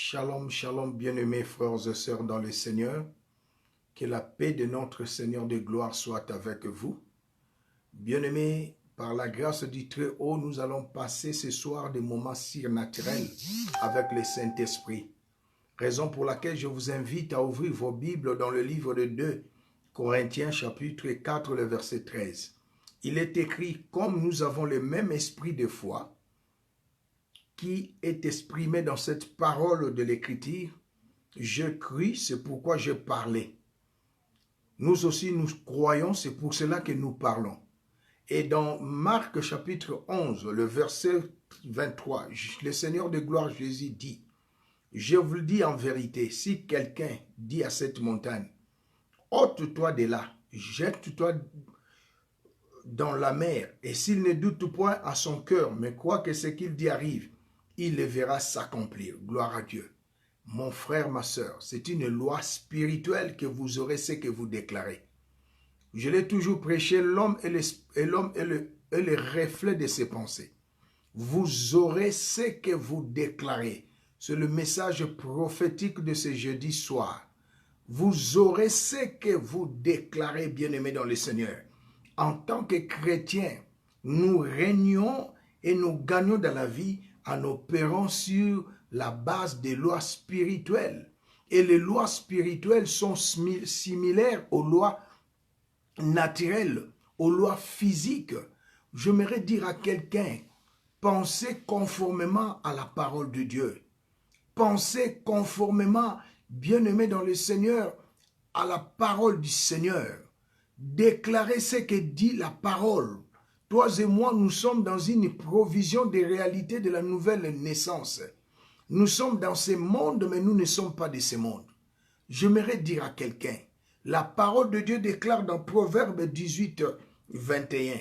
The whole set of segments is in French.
Shalom, shalom, bien-aimés frères et sœurs dans le Seigneur. Que la paix de notre Seigneur de gloire soit avec vous. Bien-aimés, par la grâce du Très-Haut, nous allons passer ce soir des moments surnaturels avec le Saint-Esprit. Raison pour laquelle je vous invite à ouvrir vos Bibles dans le livre de 2 Corinthiens chapitre 4, le verset 13. Il est écrit, comme nous avons le même esprit de foi, qui est exprimé dans cette parole de l'Écriture, je crie, c'est pourquoi je parlais. Nous aussi, nous croyons, c'est pour cela que nous parlons. Et dans Marc chapitre 11, le verset 23, le Seigneur de gloire Jésus dit, je vous le dis en vérité, si quelqu'un dit à cette montagne, ôte-toi de là, jette-toi dans la mer, et s'il ne doute point à son cœur, mais croit que ce qu'il dit arrive, il le verra s'accomplir. Gloire à Dieu. Mon frère, ma soeur, c'est une loi spirituelle que vous aurez ce que vous déclarez. Je l'ai toujours prêché, l'homme est le reflet de ses pensées. Vous aurez ce que vous déclarez. C'est le message prophétique de ce jeudi soir. Vous aurez ce que vous déclarez, bien-aimés dans le Seigneur. En tant que chrétiens, nous régnons et nous gagnons dans la vie en opérant sur la base des lois spirituelles. Et les lois spirituelles sont similaires aux lois naturelles, aux lois physiques. J'aimerais dire à quelqu'un, pensez conformément à la parole de Dieu. Pensez conformément, bien-aimé dans le Seigneur, à la parole du Seigneur. Déclarez ce que dit la parole. Toi et moi, nous sommes dans une provision des réalités de la nouvelle naissance. Nous sommes dans ce monde, mais nous ne sommes pas de ce monde. J'aimerais dire à quelqu'un, la parole de Dieu déclare dans Proverbe 18, 21,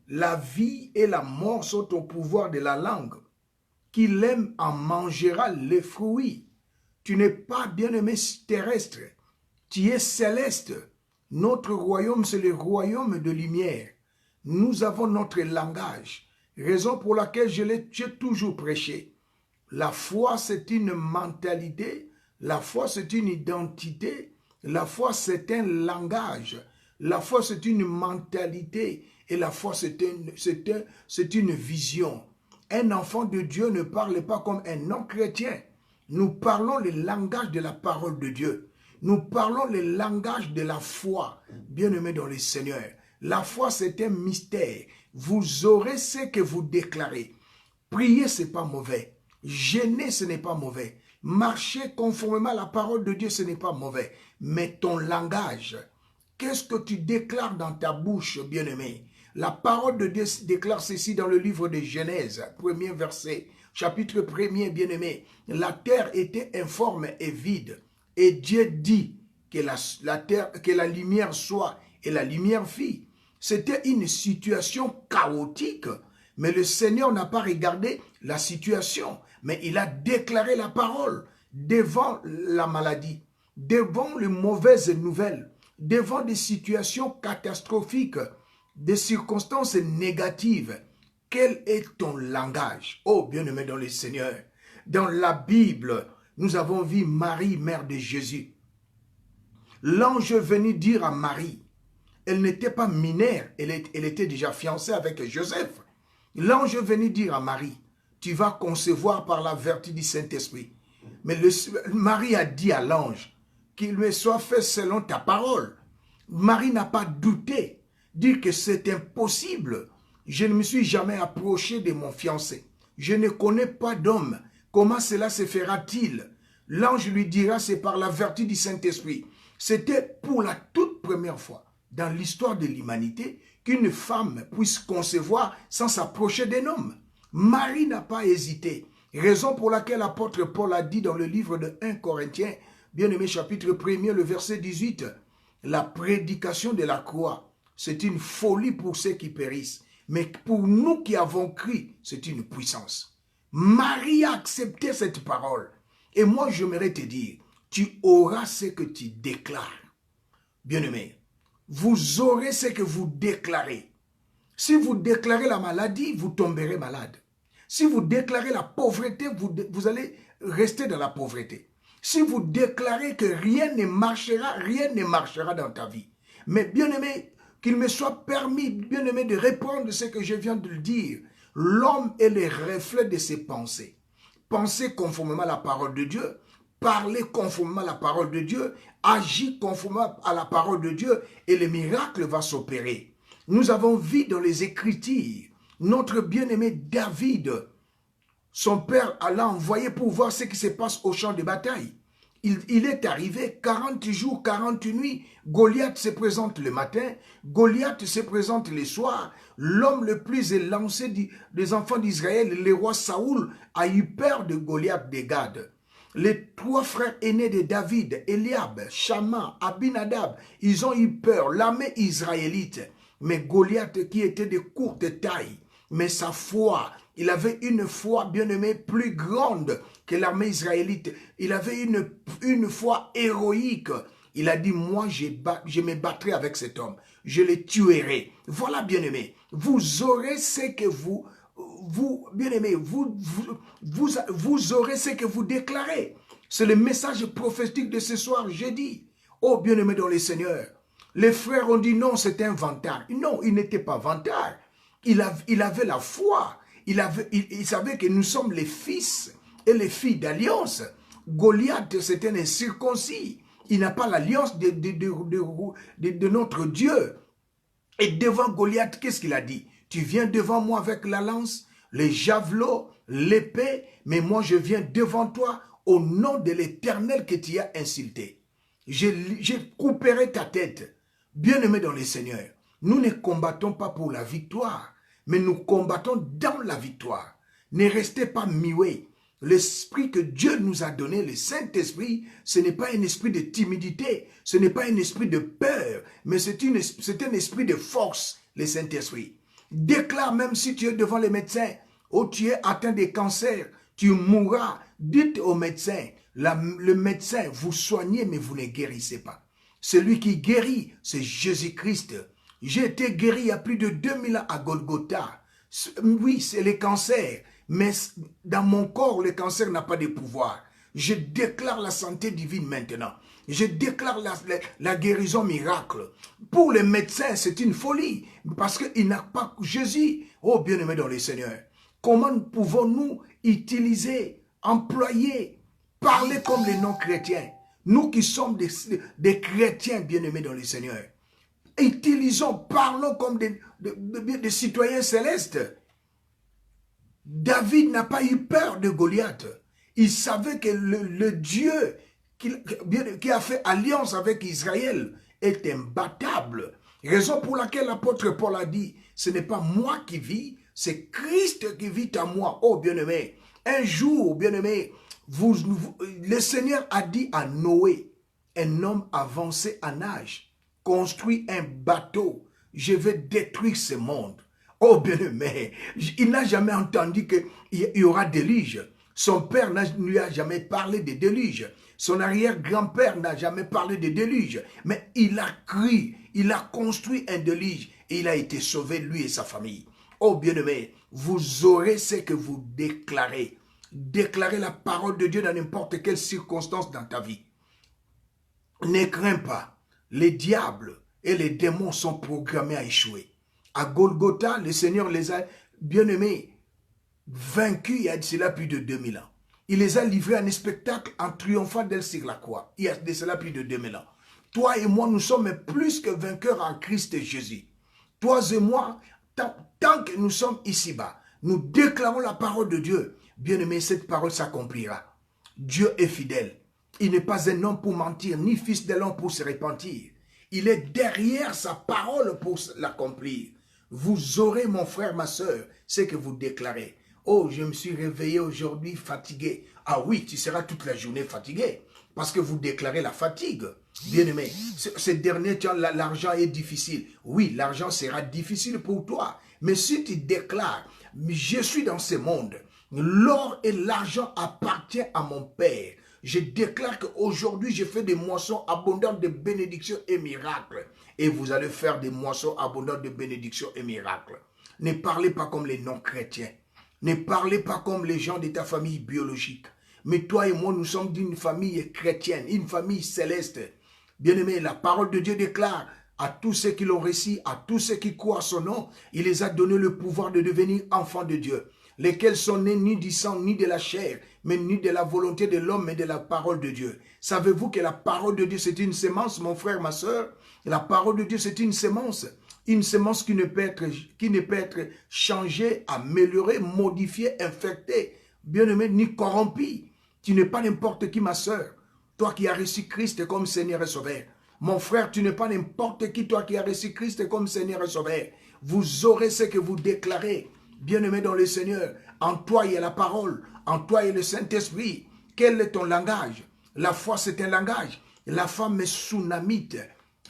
la vie et la mort sont au pouvoir de la langue. Qui l'aime en mangera les fruits. Tu n'es pas bien-aimé terrestre, tu es céleste. Notre royaume, c'est le royaume de lumière. Nous avons notre langage, raison pour laquelle j'ai toujours prêché. La foi, c'est une mentalité, la foi, c'est une identité, la foi, c'est un langage, la foi, c'est une mentalité et la foi, c'est une vision. Un enfant de Dieu ne parle pas comme un non-chrétien. Nous parlons le langage de la parole de Dieu. Nous parlons le langage de la foi, bien-aimés dans le Seigneur. La foi, c'est un mystère. Vous aurez ce que vous déclarez. Prier, ce n'est pas mauvais. Jeûner, ce n'est pas mauvais. Marcher conformément à la parole de Dieu, ce n'est pas mauvais. Mais ton langage, qu'est-ce que tu déclares dans ta bouche, bien-aimé? La parole de Dieu déclare ceci dans le livre de Genèse, premier verset, chapitre 1er, bien-aimé. La terre était informe et vide. Et Dieu dit que la lumière soit, et la lumière fit. C'était une situation chaotique, mais le Seigneur n'a pas regardé la situation, mais il a déclaré la parole devant la maladie, devant les mauvaises nouvelles, devant des situations catastrophiques, des circonstances négatives. Quel est ton langage? Oh, bien-aimé dans le Seigneur, dans la Bible, nous avons vu Marie, mère de Jésus. L'ange est venu dire à Marie, elle n'était pas mineure, elle était déjà fiancée avec Joseph. L'ange est venu dire à Marie, tu vas concevoir par la vertu du Saint-Esprit. Mais Marie a dit à l'ange, qu'il me soit fait selon ta parole. Marie n'a pas douté, dit que c'est impossible. Je ne me suis jamais approché de mon fiancé. Je ne connais pas d'homme. Comment cela se fera-t-il? L'ange lui dira, c'est par la vertu du Saint-Esprit. C'était pour la toute première fois dans l'histoire de l'humanité qu'une femme puisse concevoir sans s'approcher d'un homme. Marie n'a pas hésité. Raison pour laquelle l'apôtre Paul a dit dans le livre de 1 Corinthiens, bien-aimé chapitre 1er, le verset 18, la prédication de la croix, c'est une folie pour ceux qui périssent. Mais pour nous qui avons cru, c'est une puissance. Marie a accepté cette parole. Et moi, j'aimerais te dire, tu auras ce que tu déclares. Bien-aimé, vous aurez ce que vous déclarez. Si vous déclarez la maladie, vous tomberez malade. Si vous déclarez la pauvreté, vous allez rester dans la pauvreté. Si vous déclarez que rien ne marchera dans ta vie. Mais bien-aimé, qu'il me soit permis, bien-aimé, de répondre ce que je viens de le dire. L'homme est le reflet de ses pensées. Pensez conformément à la parole de Dieu, parlez conformément à la parole de Dieu, agis conformément à la parole de Dieu et le miracle va s'opérer. Nous avons vu dans les Écritures, notre bien-aimé David, son père l'a envoyé pour voir ce qui se passe au champ de bataille. Il est arrivé 40 jours, 40 nuits. Goliath se présente le matin, Goliath se présente le soir. L'homme le plus élancé des enfants d'Israël, le roi Saoul, a eu peur de Goliath de Gad. Les 3 frères aînés de David, Eliab, Shama, Abinadab, ils ont eu peur, l'armée israélite. Mais Goliath qui était de courte taille, mais sa foi, il avait une foi, bien-aimée, plus grande que l'armée israélite. Il avait une foi héroïque. Il a dit, moi, je me battrai avec cet homme. Je le tuerai. Voilà, bien-aimé. Vous aurez ce que bien-aimé, vous aurez ce que vous déclarez. C'est le message prophétique de ce soir, jeudi. Oh, bien-aimé dans le Seigneur. Les frères ont dit, non, c'est un vantard. Non, il n'était pas vantard. Il avait la foi. Il savait que nous sommes les fils et les filles d'alliance. Goliath, c'était un incirconcis. Il n'a pas l'alliance de notre Dieu. Et devant Goliath, qu'est-ce qu'il a dit? Tu viens devant moi avec la lance, les javelots, l'épée, mais moi je viens devant toi au nom de l'Éternel que tu as insulté. Je couperai ta tête. Bien-aimé dans le Seigneur, nous ne combattons pas pour la victoire, mais nous combattons dans la victoire. Ne restez pas muets. L'esprit que Dieu nous a donné, le Saint-Esprit, ce n'est pas un esprit de timidité, ce n'est pas un esprit de peur, mais c'est un esprit de force, le Saint-Esprit. Déclare même si tu es devant les médecins, ou tu es atteint de cancer, tu mourras. Dites au médecin, le médecin, vous soignez mais vous ne guérissez pas. Celui qui guérit, c'est Jésus-Christ. J'ai été guéri il y a plus de 2000 ans à Golgotha. Oui, c'est le cancer. Mais dans mon corps, le cancer n'a pas de pouvoir. Je déclare la santé divine maintenant. Je déclare la guérison miracle. Pour les médecins, c'est une folie. Parce qu'ils n'ont pas Jésus. Oh, bien-aimé dans le Seigneur. Comment pouvons-nous utiliser, employer, parler comme les non-chrétiens? Nous qui sommes des chrétiens bien-aimés dans le Seigneur. Utilisons, parlons comme des citoyens célestes. David n'a pas eu peur de Goliath. Il savait que le Dieu qui a fait alliance avec Israël est imbattable. Raison pour laquelle l'apôtre Paul a dit, ce n'est pas moi qui vis, c'est Christ qui vit en moi. Oh bien-aimé, un jour, bien-aimé, le Seigneur a dit à Noé, un homme avancé en âge, construit un bateau, je vais détruire ce monde. Oh bien-aimé, il n'a jamais entendu qu'il y aura déluge. Son père ne lui a jamais parlé de déluge. Son arrière-grand-père n'a jamais parlé de déluge. Mais il a cru, il a construit un déluge et il a été sauvé, lui et sa famille. Oh bien-aimé, vous aurez ce que vous déclarez. Déclarez la parole de Dieu dans n'importe quelle circonstance dans ta vie. Ne crains pas, les diables et les démons sont programmés à échouer. À Golgotha, le Seigneur les a, bien-aimés, vaincus il y a cela plus de 2000 ans. Il les a livrés à un spectacle en triomphant d'elle sur la croix. Il y a de cela plus de 2000 ans. Toi et moi, nous sommes plus que vainqueurs en Christ Jésus. Toi et moi, tant que nous sommes ici-bas, nous déclarons la parole de Dieu. Bien-aimé, cette parole s'accomplira. Dieu est fidèle. Il n'est pas un homme pour mentir, ni fils de l'homme pour se repentir. Il est derrière sa parole pour l'accomplir. Vous aurez, mon frère, ma soeur, ce que vous déclarez. Oh, je me suis réveillé aujourd'hui fatigué. Ah oui, tu seras toute la journée fatigué. Parce que vous déclarez la fatigue. Bien-aimé, ces derniers temps, l'argent est difficile. Oui, l'argent sera difficile pour toi. Mais si tu déclares, je suis dans ce monde, l'or et l'argent appartiennent à mon Père. Je déclare qu'aujourd'hui, je fais des moissons abondantes de bénédictions et miracles. Et vous allez faire des moissons abondantes de bénédictions et miracles. Ne parlez pas comme les non-chrétiens. Ne parlez pas comme les gens de ta famille biologique. Mais toi et moi, nous sommes d'une famille chrétienne, une famille céleste. Bien-aimé, la parole de Dieu déclare à tous ceux qui l'ont reçu, à tous ceux qui croient à son nom, il les a donné le pouvoir de devenir enfants de Dieu, lesquels sont nés ni du sang, ni de la chair, mais ni de la volonté de l'homme, mais de la parole de Dieu. Savez-vous que la parole de Dieu, c'est une sémence, mon frère, ma soeur? La parole de Dieu, c'est une sémence qui ne peut être changée, améliorée, modifiée, infectée, bien-aimé, ni corrompue. Tu n'es pas n'importe qui, ma soeur. Toi qui as reçu Christ comme Seigneur et Sauveur. Mon frère, tu n'es pas n'importe qui, toi qui as reçu Christ comme Seigneur et Sauveur. Vous aurez ce que vous déclarez, bien-aimé dans le Seigneur. En toi, il y a la parole. En toi, il y a le Saint-Esprit. Quel est ton langage? La foi, c'est un langage. La femme est sunamite,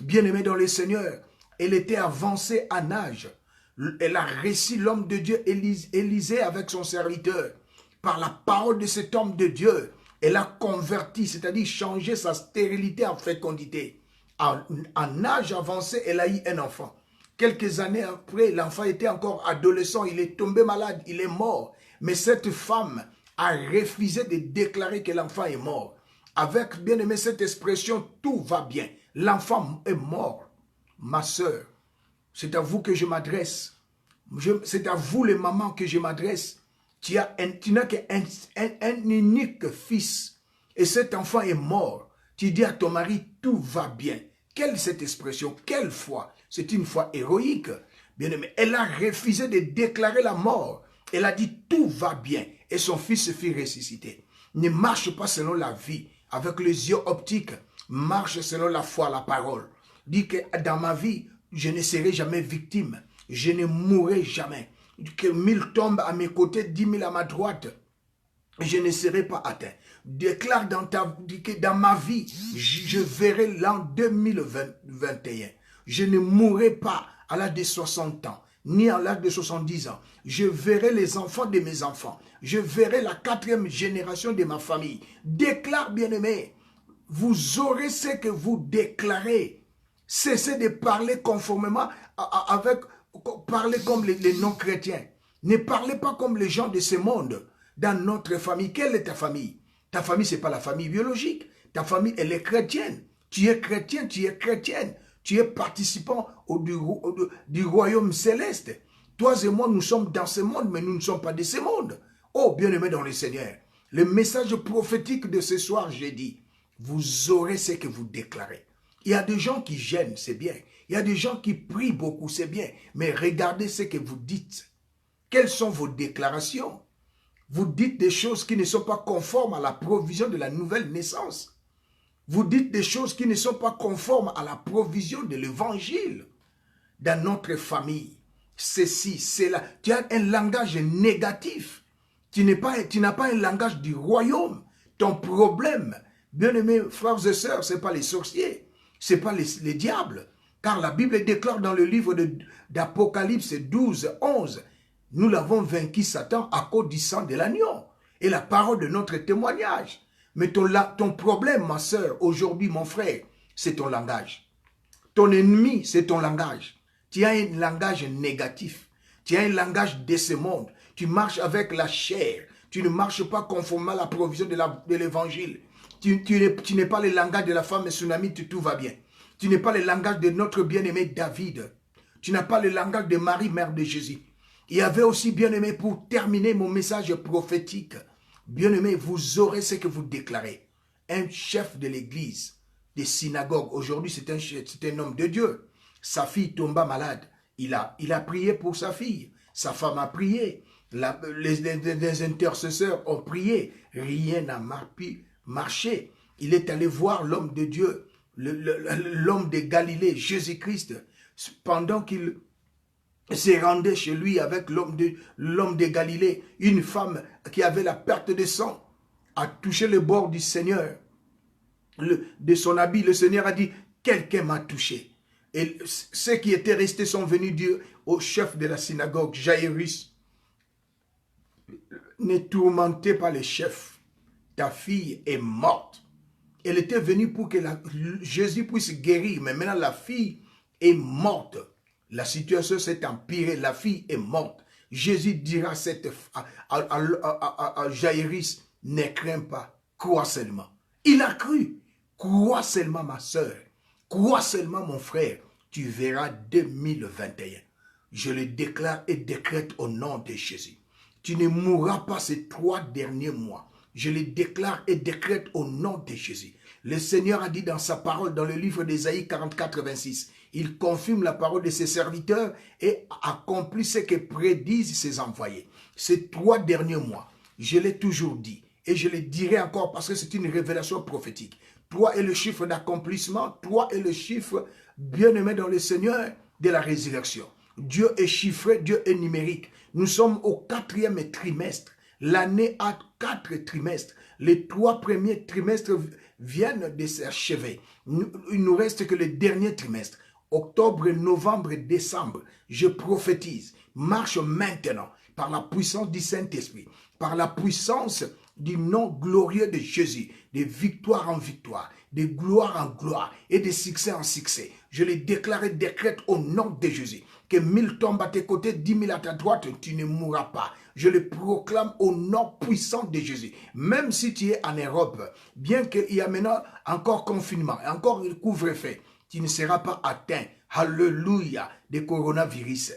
bien-aimée dans le Seigneur. Elle était avancée en âge. Elle a reçu l'homme de Dieu, Élisée, avec son serviteur. Par la parole de cet homme de Dieu, elle a converti, c'est-à-dire changé sa stérilité en fécondité. En âge avancé, elle a eu un enfant. Quelques années après, l'enfant était encore adolescent, il est tombé malade, il est mort. Mais cette femme a refusé de déclarer que l'enfant est mort. Avec, bien aimé, cette expression, tout va bien. L'enfant est mort. Ma soeur, c'est à vous que je m'adresse. C'est à vous les mamans que je m'adresse. Tu n'as qu'un unique fils et cet enfant est mort. Tu dis à ton mari, tout va bien. Quelle est cette expression? Quelle foi? C'est une foi héroïque. Bien aimé, elle a refusé de déclarer la mort. Elle a dit, tout va bien. Et son fils se fit ressusciter. Ne marche pas selon la vie, avec les yeux optiques. Marche selon la foi, la parole. Dis que dans ma vie, je ne serai jamais victime. Je ne mourrai jamais. Que 1000 tombent à mes côtés, 10 000 à ma droite, je ne serai pas atteint. Déclare que dans ma vie, je verrai l'an 2021. Je ne mourrai pas à l'âge de 60 ans, ni à l'âge de 70 ans. Je verrai les enfants de mes enfants. Je verrai la 4e génération de ma famille. Déclare, bien-aimé, vous aurez ce que vous déclarez. Cessez de parler conformément parlez comme les non-chrétiens. Ne parlez pas comme les gens de ce monde. Dans notre famille, quelle est ta famille? Ta famille, ce n'est pas la famille biologique. Ta famille, elle est chrétienne. Tu es chrétien, tu es chrétienne. Tu es participant du royaume céleste. Toi et moi, nous sommes dans ce monde, mais nous ne sommes pas de ce monde. Oh, bien-aimé dans le Seigneur, le message prophétique de ce soir, j'ai dit, vous aurez ce que vous déclarez. Il y a des gens qui gênent, c'est bien. Il y a des gens qui prient beaucoup, c'est bien. Mais regardez ce que vous dites. Quelles sont vos déclarations? Vous dites des choses qui ne sont pas conformes à la provision de la nouvelle naissance. Vous dites des choses qui ne sont pas conformes à la provision de l'évangile. Dans notre famille, ceci, cela. Tu as un langage négatif. Tu n'as pas un langage du royaume. Ton problème, bien-aimés frères et sœurs, ce n'est pas les sorciers. Ce n'est pas les diables. Car la Bible déclare dans le livre d'Apocalypse 12, 11, nous l'avons vaincu Satan à cause du sang de l'agneau et la parole de notre témoignage. Mais ton problème, ma soeur, aujourd'hui, mon frère, c'est ton langage. Ton ennemi, c'est ton langage. Tu as un langage négatif. Tu as un langage de ce monde. Tu marches avec la chair. Tu ne marches pas conformément à la provision de l'évangile. Tu n'es pas le langage de la femme sunamite, tout va bien. Tu n'es pas le langage de notre bien-aimé David. Tu n'as pas le langage de Marie, mère de Jésus. Il y avait aussi, bien-aimé, pour terminer mon message prophétique, bien-aimé, vous aurez ce que vous déclarez. Un chef de l'église, des synagogues, aujourd'hui c'est un homme de Dieu. Sa fille tomba malade. Il a prié pour sa fille. Sa femme a prié. Les intercesseurs ont prié. Rien n'a pu marcher. Il est allé voir l'homme de Dieu, l'homme de Galilée, Jésus-Christ, pendant qu'il se rendait chez lui avec l'homme de Galilée, une femme qui avait la perte de sang, a touché le bord du Seigneur, de son habit. Le Seigneur a dit, quelqu'un m'a touché. Et ceux qui étaient restés sont venus dire au chef de la synagogue, Jairus, ne tourmentez pas les chefs, ta fille est morte. Elle était venue pour que Jésus puisse guérir, mais maintenant la fille est morte. La situation s'est empirée, la fille est morte. Jésus dira à Jairus, Ne crains pas, crois seulement. Il a cru. Crois seulement ma soeur. Crois seulement mon frère. Tu verras 2021. Je le déclare et décrète au nom de Jésus. Tu ne mourras pas ces 3 derniers mois. Je le déclare et décrète au nom de Jésus. Le Seigneur a dit dans sa parole, dans le livre d'Ésaïe 44, 26, il confirme la parole de ses serviteurs et accomplit ce que prédisent ses envoyés. Ces 3 derniers mois, je l'ai toujours dit et je le dirai encore parce que c'est une révélation prophétique. 3 est le chiffre d'accomplissement, 3 est le chiffre bien-aimé dans le Seigneur de la résurrection. Dieu est chiffré, Dieu est numérique. Nous sommes au 4e trimestre. L'année a 4 trimestres. Les 3 premiers trimestres viennent de s'achever. Il nous reste que le dernier trimestre. Octobre, novembre, décembre. Je prophétise. Marche maintenant par la puissance du Saint-Esprit, par la puissance du nom glorieux de Jésus, de victoire en victoire, de gloire en gloire et de succès en succès. Je le déclare et décrète au nom de Jésus. Que 1000 tombent à tes côtés, 10 000 à ta droite, tu ne mourras pas. Je le proclame au nom puissant de Jésus. Même si tu es en Europe, bien qu'il y a maintenant encore confinement, encore le couvre-feu, tu ne seras pas atteint, alléluia, des coronavirus.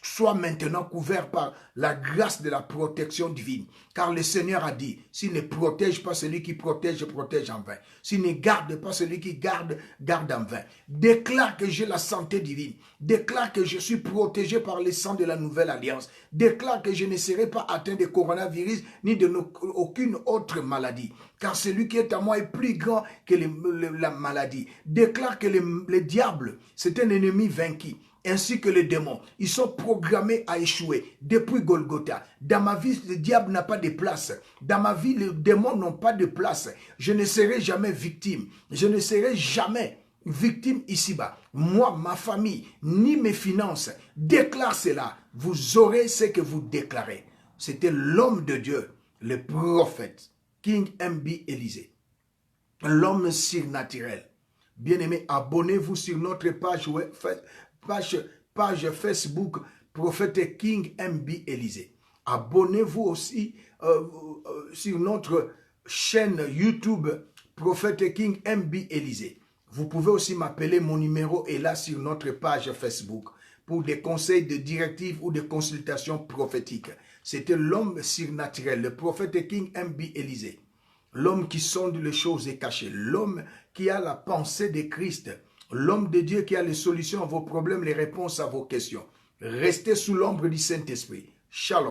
Sois maintenant couvert par la grâce de la protection divine. Car le Seigneur a dit, s'il ne protège pas celui qui protège, protège en vain. S'il ne garde pas celui qui garde, garde en vain. Déclare que j'ai la santé divine. Déclare que je suis protégé par le sang de la nouvelle alliance. Déclare que je ne serai pas atteint de coronavirus ni de aucune autre maladie. Car celui qui est à moi est plus grand que la maladie. Déclare que le diable, c'est un ennemi vaincu. Ainsi que les démons, ils sont programmés à échouer depuis Golgotha. Dans ma vie, le diable n'a pas de place. Dans ma vie, les démons n'ont pas de place. Je ne serai jamais victime. Je ne serai jamais victime ici-bas. Moi, ma famille, ni mes finances. Déclare cela. Vous aurez ce que vous déclarez. C'était l'homme de Dieu, le prophète, King MB Élysée. L'homme surnaturel. Bien-aimés, abonnez-vous sur notre page Facebook Prophète King MB Élysée. Abonnez-vous aussi sur notre chaîne YouTube Prophète King MB Élysée. Vous pouvez aussi m'appeler, mon numéro est là sur notre page Facebook pour des conseils de directives ou des consultations prophétiques. C'était l'homme surnaturel, le prophète King MB Élysée. L'homme qui sonde les choses cachées, l'homme qui a la pensée de Christ, l'homme de Dieu qui a les solutions à vos problèmes, les réponses à vos questions. Restez sous l'ombre du Saint-Esprit. Shalom.